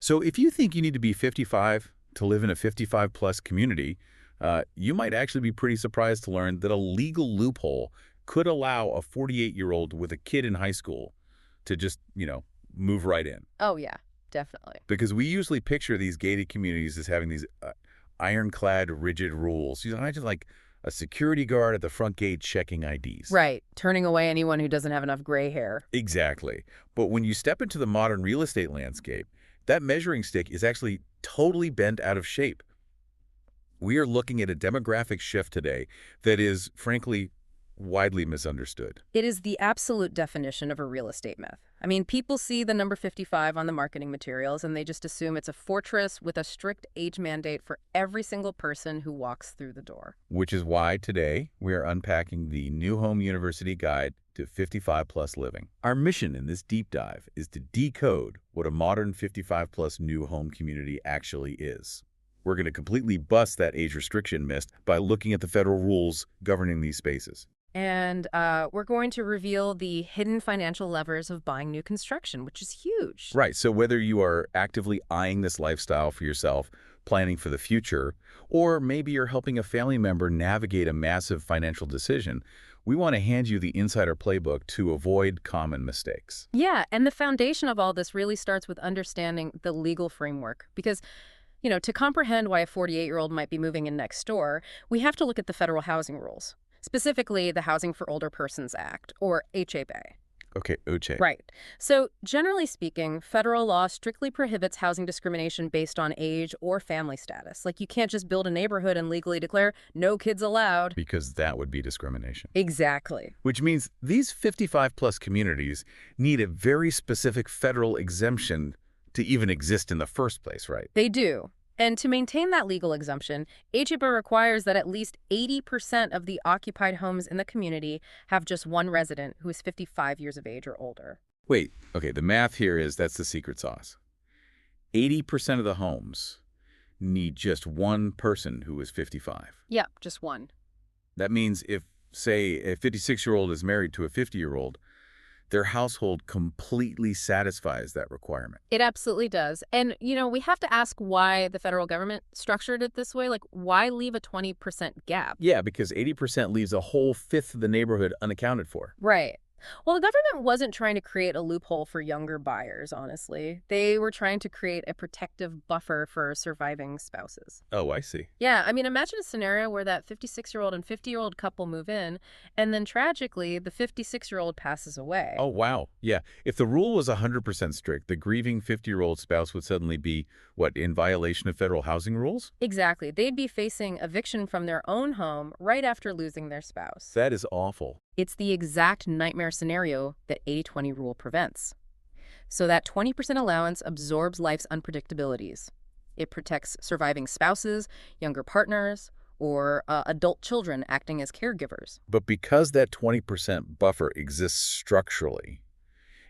So if you think you need to be 55 to live in a 55-plus community, you might actually be pretty surprised to learn that a legal loophole could allow a 48-year-old with a kid in high school to just, move right in. Oh, yeah, definitely. Because we usually picture these gated communities as having these ironclad, rigid rules. You imagine like a security guard at the front gate checking IDs. Right, turning away anyone who doesn't have enough gray hair. Exactly. But when you step into the modern real estate landscape, that measuring stick is actually totally bent out of shape. We are looking at a demographic shift today that is, frankly, widely misunderstood. It is the absolute definition of a real estate myth. I mean, people see the number 55 on the marketing materials and they just assume it's a fortress with a strict age mandate for every single person who walks through the door. Which is why today we are unpacking the New Home University Guide to 55-plus living. Our mission in this deep dive is to decode what a modern 55-plus new home community actually is. We're going to completely bust that age restriction myth by looking at the federal rules governing these spaces. And we're going to reveal the hidden financial levers of buying new construction, which is huge. Right. So whether you are actively eyeing this lifestyle for yourself, planning for the future, or maybe you're helping a family member navigate a massive financial decision, we want to hand you the insider playbook to avoid common mistakes. Yeah, and the foundation of all this really starts with understanding the legal framework. Because, to comprehend why a 48-year-old might be moving in next door, we have to look at the federal housing rules. Specifically, the Housing for Older Persons Act, or HABA. Okay, OCHA. Right. So, generally speaking, federal law strictly prohibits housing discrimination based on age or family status. Like, you can't just build a neighborhood and legally declare no kids allowed. Because that would be discrimination. Exactly. Which means these 55-plus communities need a very specific federal exemption to even exist in the first place, right? They do. And to maintain that legal exemption, HIPAA requires that at least 80% of the occupied homes in the community have just one resident who is 55 years of age or older. Wait, okay, the math here is that's the secret sauce. 80% of the homes need just one person who is 55. Yep, just one. That means if, say, a 56-year-old is married to a 50-year-old, their household completely satisfies that requirement. It absolutely does. And, we have to ask why the federal government structured it this way. Like, why leave a 20% gap? Yeah, because 80% leaves a whole fifth of the neighborhood unaccounted for. Right. Well, the government wasn't trying to create a loophole for younger buyers, honestly. They were trying to create a protective buffer for surviving spouses. Oh, I see. Yeah, I mean, imagine a scenario where that 56-year-old and 50-year-old couple move in, and then tragically, the 56-year-old passes away. Oh, wow. Yeah. If the rule was 100% strict, the grieving 50-year-old spouse would suddenly be, in violation of federal housing rules? Exactly. They'd be facing eviction from their own home right after losing their spouse. That is awful. It's the exact nightmare scenario that 80-20 rule prevents. So that 20% allowance absorbs life's unpredictabilities. It protects surviving spouses, younger partners, or adult children acting as caregivers. But because that 20% buffer exists structurally,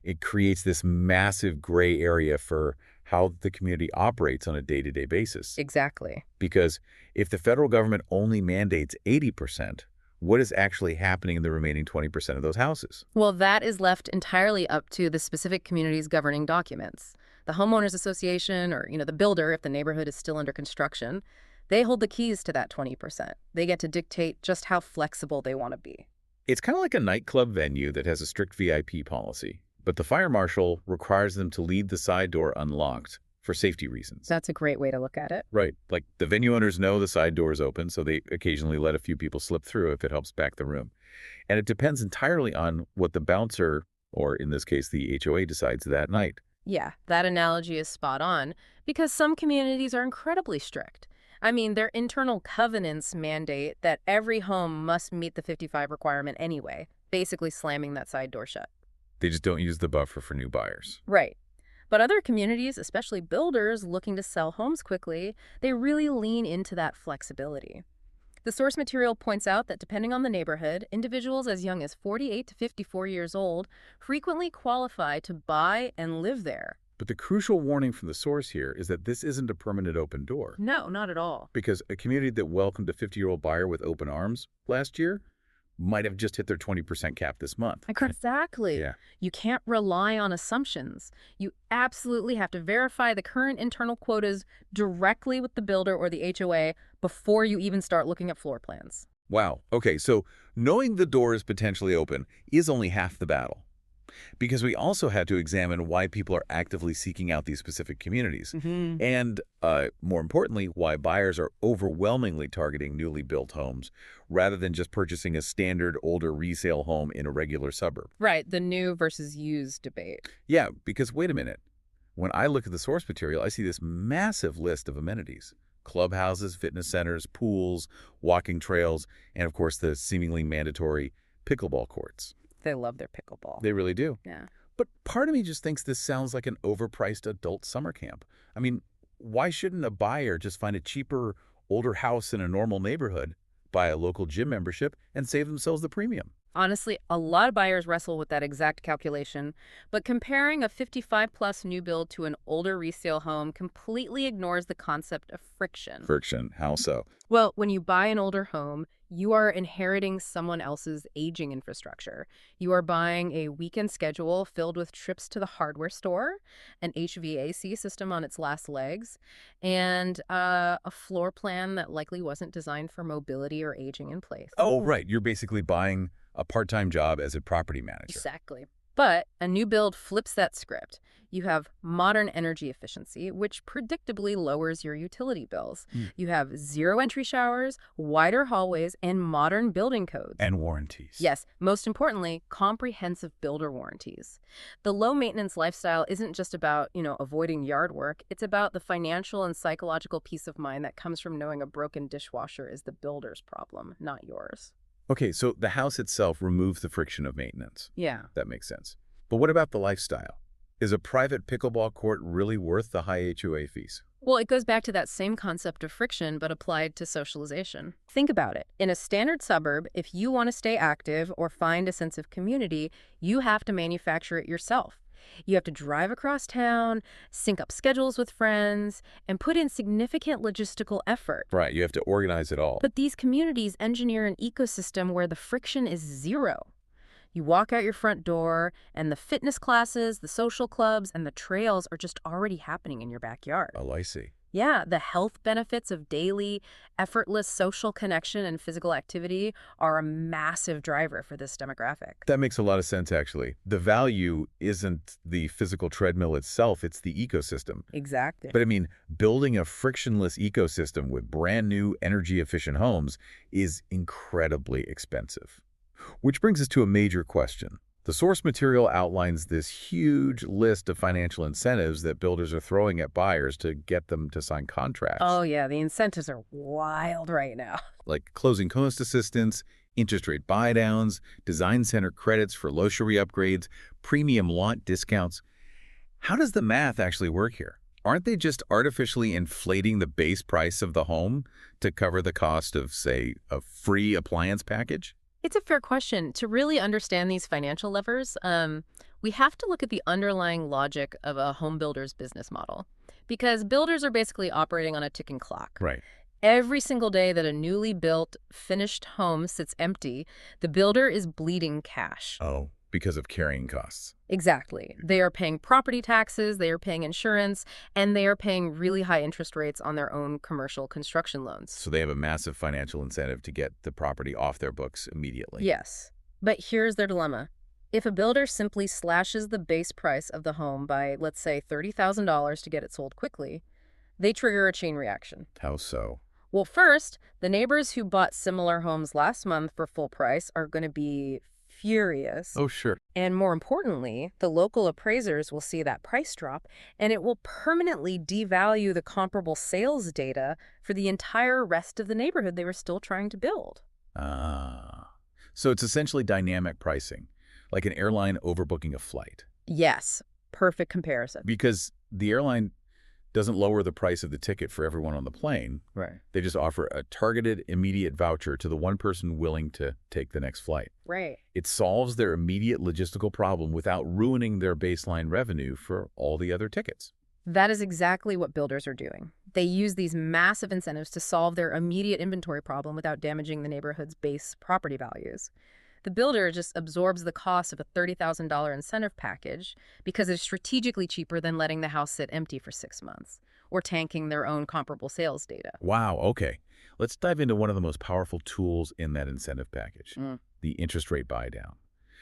it creates this massive gray area for how the community operates on a day-to-day basis. Exactly. Because if the federal government only mandates 80%, what is actually happening in the remaining 20% of those houses? Well, that is left entirely up to the specific community's governing documents. The homeowners association or, the builder, if the neighborhood is still under construction, they hold the keys to that 20%. They get to dictate just how flexible they want to be. It's kind of like a nightclub venue that has a strict VIP policy, but the fire marshal requires them to leave the side door unlocked for safety reasons. That's a great way to look at it. Right. Like the venue owners know the side door is open, so they occasionally let a few people slip through if it helps back the room. And it depends entirely on what the bouncer, or in this case, the HOA, decides that night. Yeah, that analogy is spot on because some communities are incredibly strict. I mean, their internal covenants mandate that every home must meet the 55 requirement anyway, basically slamming that side door shut. They just don't use the buffer for new buyers. Right. But other communities, especially builders looking to sell homes quickly, they really lean into that flexibility. The source material points out that depending on the neighborhood, individuals as young as 48 to 54 years old frequently qualify to buy and live there. But the crucial warning from the source here is that this isn't a permanent open door. No, not at all. Because a community that welcomed a 50-year-old buyer with open arms last year might have just hit their 20% cap this month. Exactly. Yeah. You can't rely on assumptions. You absolutely have to verify the current internal quotas directly with the builder or the HOA before you even start looking at floor plans. Wow. Okay, so knowing the door is potentially open is only half the battle. Because we also had to examine why people are actively seeking out these specific communities. And, more importantly, why buyers are overwhelmingly targeting newly built homes rather than just purchasing a standard older resale home in a regular suburb. Right, the new versus used debate. Yeah, because wait a minute. When I look at the source material, I see this massive list of amenities. Clubhouses, fitness centers, pools, walking trails, and of course the seemingly mandatory pickleball courts. They love their pickleball. They really do. Yeah. But part of me just thinks this sounds like an overpriced adult summer camp. I mean, why shouldn't a buyer just find a cheaper, older house in a normal neighborhood, buy a local gym membership, and save themselves the premium? Honestly, a lot of buyers wrestle with that exact calculation, but comparing a 55-plus new build to an older resale home completely ignores the concept of friction. Friction, how so? Well, when you buy an older home, you are inheriting someone else's aging infrastructure. You are buying a weekend schedule filled with trips to the hardware store, an HVAC system on its last legs, and a floor plan that likely wasn't designed for mobility or aging in place. Oh, right. You're basically buying a part-time job as a property manager. Exactly. But a new build flips that script. You have modern energy efficiency, which predictably lowers your utility bills. You have zero entry showers, wider hallways, and modern building codes. And warranties. Yes, most importantly, comprehensive builder warranties. The low-maintenance lifestyle isn't just about, avoiding yard work. It's about the financial and psychological peace of mind that comes from knowing a broken dishwasher is the builder's problem, not yours. Okay, so the house itself removes the friction of maintenance. Yeah. That makes sense. But what about the lifestyle? Is a private pickleball court really worth the high HOA fees? Well, it goes back to that same concept of friction, but applied to socialization. Think about it. In a standard suburb, if you want to stay active or find a sense of community, you have to manufacture it yourself. You have to drive across town, sync up schedules with friends, and put in significant logistical effort. Right, you have to organize it all. But these communities engineer an ecosystem where the friction is zero. You walk out your front door, and the fitness classes, the social clubs, and the trails are just already happening in your backyard. Oh, I see. Yeah, the health benefits of daily, effortless social connection and physical activity are a massive driver for this demographic. That makes a lot of sense, actually. The value isn't the physical treadmill itself, it's the ecosystem. Exactly. But I mean, building a frictionless ecosystem with brand new energy-efficient homes is incredibly expensive. Which brings us to a major question. The source material outlines this huge list of financial incentives that builders are throwing at buyers to get them to sign contracts. Oh, yeah, the incentives are wild right now. Like closing cost assistance, interest rate buydowns, design center credits for luxury upgrades, premium lot discounts. How does the math actually work here? Aren't they just artificially inflating the base price of the home to cover the cost of, say, a free appliance package? It's a fair question. To really understand these financial levers, we have to look at the underlying logic of a home builder's business model. Because builders are basically operating on a ticking clock. Right. Every single day that a newly built, finished home sits empty, the builder is bleeding cash. Oh, because of carrying costs. Exactly. They are paying property taxes, they are paying insurance, and they are paying really high interest rates on their own commercial construction loans. So they have a massive financial incentive to get the property off their books immediately. Yes. But here's their dilemma. If a builder simply slashes the base price of the home by, let's say, $30,000 to get it sold quickly, they trigger a chain reaction. How so? Well, first, the neighbors who bought similar homes last month for full price are going to be furious. Oh, sure. And more importantly, the local appraisers will see that price drop, and it will permanently devalue the comparable sales data for the entire rest of the neighborhood they were still trying to build. Ah. So it's essentially dynamic pricing, like an airline overbooking a flight. Yes, perfect comparison. Because the airline doesn't lower the price of the ticket for everyone on the plane. Right. They just offer a targeted, immediate voucher to the one person willing to take the next flight. Right. It solves their immediate logistical problem without ruining their baseline revenue for all the other tickets. That is exactly what builders are doing. They use these massive incentives to solve their immediate inventory problem without damaging the neighborhood's base property values. The builder just absorbs the cost of a $30,000 incentive package because it's strategically cheaper than letting the house sit empty for 6 months or tanking their own comparable sales data. Wow, okay. Let's dive into one of the most powerful tools in that incentive package, Mm. the interest rate buy down.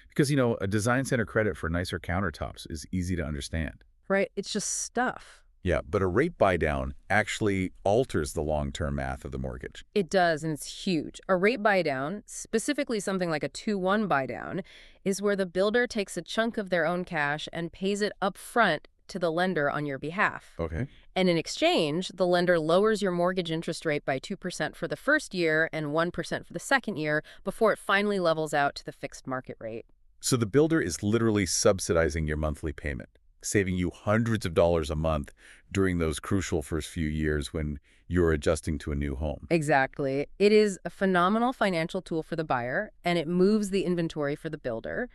Because, a design center credit for nicer countertops is easy to understand. Right? It's just stuff. Yeah, but a rate buy down actually alters the long-term math of the mortgage. It does, and it's huge. A rate buy down, specifically something like a 2-1 buy down, is where the builder takes a chunk of their own cash and pays it up front to the lender on your behalf. Okay. And in exchange, the lender lowers your mortgage interest rate by 2% for the first year and 1% for the second year before it finally levels out to the fixed market rate. So the builder is literally subsidizing your monthly payment, saving you hundreds of dollars a month during those crucial first few years when you're adjusting to a new home. Exactly. It is a phenomenal financial tool for the buyer, and it moves the inventory for the builder.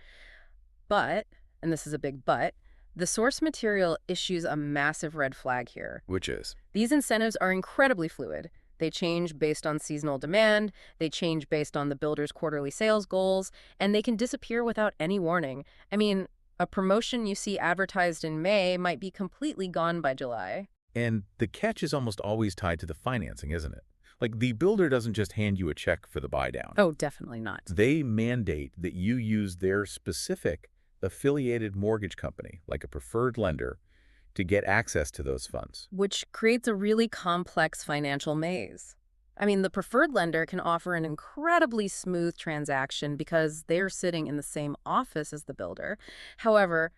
But, and this is a big but, the source material issues a massive red flag here. Which is? These incentives are incredibly fluid. They change based on seasonal demand, they change based on the builder's quarterly sales goals, and they can disappear without any warning. I mean, a promotion you see advertised in May might be completely gone by July. And the catch is almost always tied to the financing, isn't it? Like, the builder doesn't just hand you a check for the buy down. Oh, definitely not. They mandate that you use their specific affiliated mortgage company, like a preferred lender, to get access to those funds. Which creates a really complex financial maze. I mean, the preferred lender can offer an incredibly smooth transaction because they're sitting in the same office as the builder. However,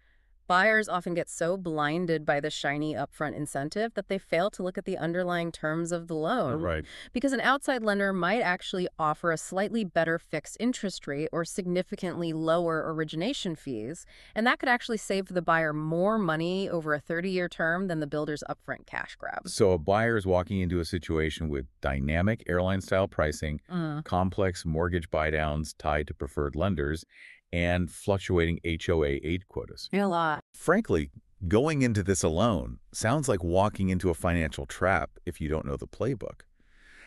buyers often get so blinded by the shiny upfront incentive that they fail to look at the underlying terms of the loan. Right. Because an outside lender might actually offer a slightly better fixed interest rate or significantly lower origination fees, and that could actually save the buyer more money over a 30-year term than the builder's upfront cash grab. So a buyer is walking into a situation with dynamic airline-style pricing, complex mortgage buy-downs tied to preferred lenders, and fluctuating HOA aid quotas. A lot. Frankly, going into this alone sounds like walking into a financial trap if you don't know the playbook.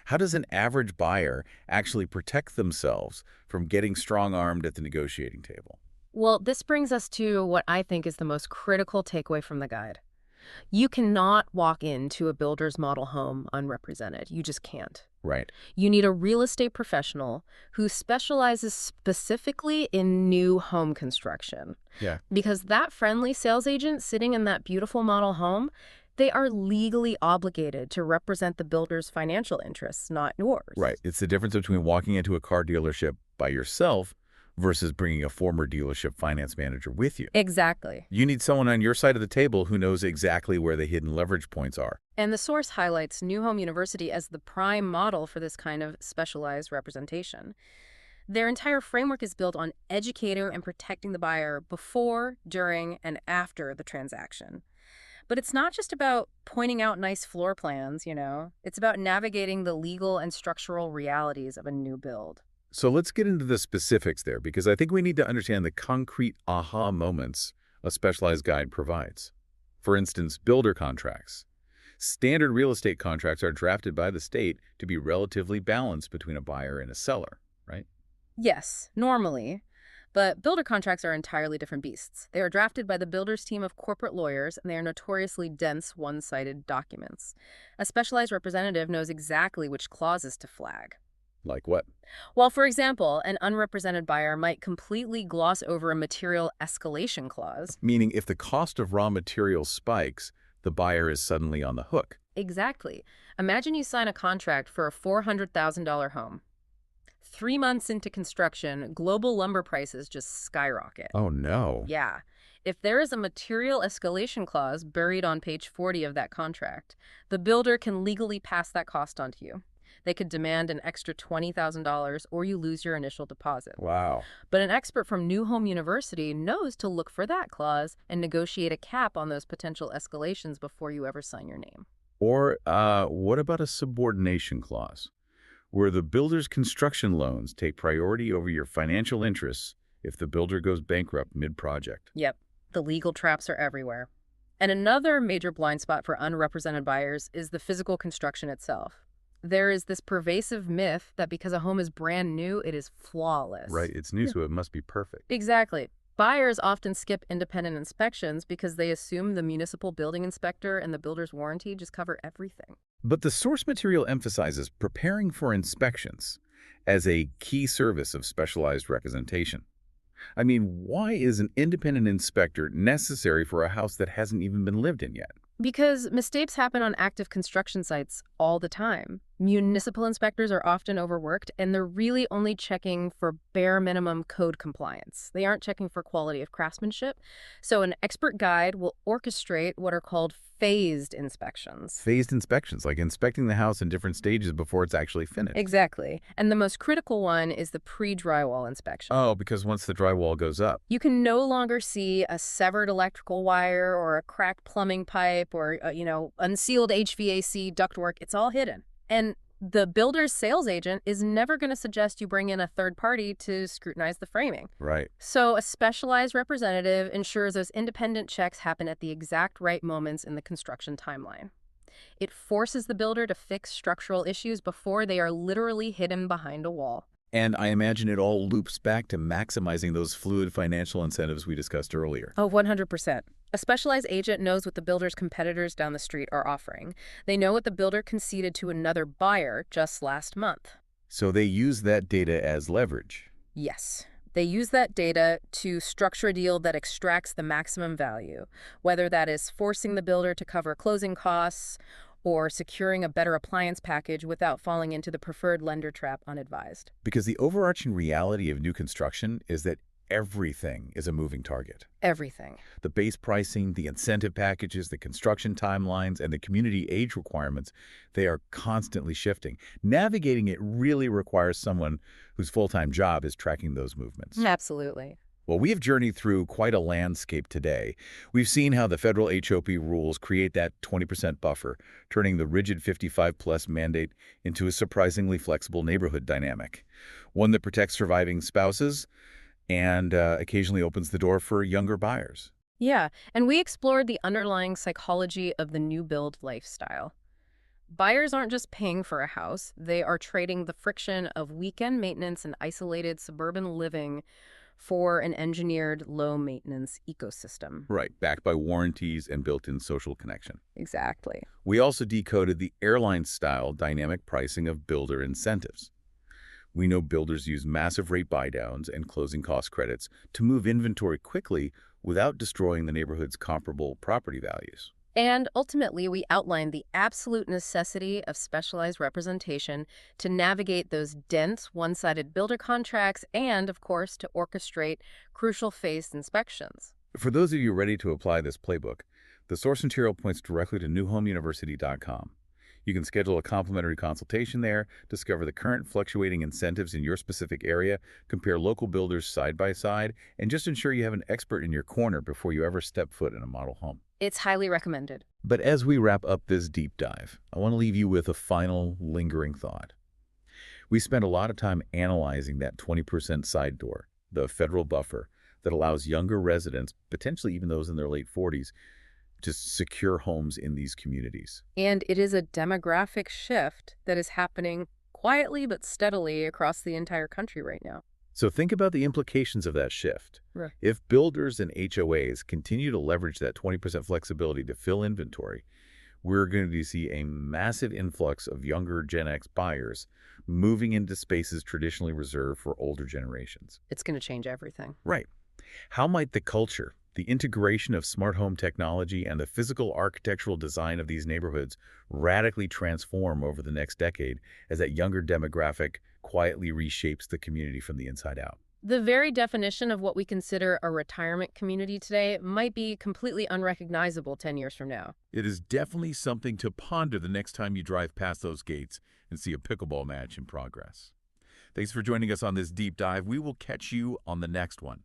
How does an average buyer actually protect themselves from getting strong-armed at the negotiating table? Well, this brings us to what I think is the most critical takeaway from the guide. You cannot walk into a builder's model home unrepresented. You just can't. Right. You need a real estate professional who specializes specifically in new home construction. Yeah. Because that friendly sales agent sitting in that beautiful model home, they are legally obligated to represent the builder's financial interests, not yours. Right. It's the difference between walking into a car dealership by yourself versus bringing a former dealership finance manager with you. Exactly. You need someone on your side of the table who knows exactly where the hidden leverage points are. And the source highlights New Home University as the prime model for this kind of specialized representation. Their entire framework is built on educating and protecting the buyer before, during, and after the transaction. But it's not just about pointing out nice floor plans, It's about navigating the legal and structural realities of a new build. So let's get into the specifics there, because I think we need to understand the concrete aha moments a specialized guide provides. For instance, builder contracts. Standard real estate contracts are drafted by the state to be relatively balanced between a buyer and a seller, right? Yes, normally. But builder contracts are entirely different beasts. They are drafted by the builder's team of corporate lawyers, and they are notoriously dense, one-sided documents. A specialized representative knows exactly which clauses to flag. Like what? Well, for example, an unrepresented buyer might completely gloss over a material escalation clause. Meaning if the cost of raw materials spikes, the buyer is suddenly on the hook. Exactly. Imagine you sign a contract for a $400,000 home. 3 months into construction, global lumber prices just skyrocket. Oh, no. Yeah. If there is a material escalation clause buried on page 40 of that contract, the builder can legally pass that cost on to you. They could demand an extra $20,000 or you lose your initial deposit. Wow. But an expert from New Home University knows to look for that clause and negotiate a cap on those potential escalations before you ever sign your name. Or what about a subordination clause, where the builder's construction loans take priority over your financial interests if the builder goes bankrupt mid-project? Yep, the legal traps are everywhere. And another major blind spot for unrepresented buyers is the physical construction itself. There is this pervasive myth that because a home is brand new, it is flawless. Right, it's new, so it must be perfect. Exactly. Buyers often skip independent inspections because they assume the municipal building inspector and the builder's warranty just cover everything. But the source material emphasizes preparing for inspections as a key service of specialized representation. I mean, why is an independent inspector necessary for a house that hasn't even been lived in yet? Because mistakes happen on active construction sites all the time. Municipal inspectors are often overworked, and they're really only checking for bare minimum code compliance. They aren't checking for quality of craftsmanship. So an expert guide will orchestrate what are called phased inspections. Phased inspections, like inspecting the house in different stages before it's actually finished. Exactly. And the most critical one is the pre-drywall inspection. Oh, because once the drywall goes up. You can no longer see a severed electrical wire or a cracked plumbing pipe or, unsealed HVAC ductwork. It's all hidden. And the builder's sales agent is never going to suggest you bring in a third party to scrutinize the framing. Right. So a specialized representative ensures those independent checks happen at the exact right moments in the construction timeline. It forces the builder to fix structural issues before they are literally hidden behind a wall. And I imagine it all loops back to maximizing those fluid financial incentives we discussed earlier. Oh, 100%. A specialized agent knows what the builder's competitors down the street are offering. They know what the builder conceded to another buyer just last month. So they use that data as leverage. Yes. They use that data to structure a deal that extracts the maximum value, whether that is forcing the builder to cover closing costs or securing a better appliance package without falling into the preferred lender trap unadvised. Because the overarching reality of new construction is that everything is a moving target. Everything. The base pricing, the incentive packages, the construction timelines, and the community age requirements, they are constantly shifting. Navigating it really requires someone whose full-time job is tracking those movements. Absolutely. Well, we have journeyed through quite a landscape today. We've seen how the federal HOP rules create that 20% buffer, turning the rigid 55-plus mandate into a surprisingly flexible neighborhood dynamic, one that protects surviving spouses and occasionally opens the door for younger buyers. Yeah, and we explored the underlying psychology of the new build lifestyle. Buyers aren't just paying for a house, they are trading the friction of weekend maintenance and isolated suburban living for an engineered low-maintenance ecosystem. Right, backed by warranties and built-in social connection. Exactly. We also decoded the airline-style dynamic pricing of builder incentives. We know builders use massive rate buydowns and closing cost credits to move inventory quickly without destroying the neighborhood's comparable property values. And ultimately, we outlined the absolute necessity of specialized representation to navigate those dense, one-sided builder contracts and, of course, to orchestrate crucial phased inspections. For those of you ready to apply this playbook, the source material points directly to newhomeuniversity.com. You can schedule a complimentary consultation there, discover the current fluctuating incentives in your specific area, compare local builders side by side, and just ensure you have an expert in your corner before you ever step foot in a model home. It's highly recommended. But as we wrap up this deep dive, I want to leave you with a final lingering thought. We spent a lot of time analyzing that 20% side door, the federal buffer, that allows younger residents, potentially even those in their late 40s, to secure homes in these communities. And it is a demographic shift that is happening quietly but steadily across the entire country right now. So think about the implications of that shift. Right. If builders and HOAs continue to leverage that 20% flexibility to fill inventory, we're going to see a massive influx of younger Gen X buyers moving into spaces traditionally reserved for older generations. It's going to change everything. Right. How might the culture, the integration of smart home technology, and the physical architectural design of these neighborhoods radically transform over the next decade as that younger demographic quietly reshapes the community from the inside out? The very definition of what we consider a retirement community today might be completely unrecognizable 10 years from now. It is definitely something to ponder the next time you drive past those gates and see a pickleball match in progress. Thanks for joining us on this deep dive. We will catch you on the next one.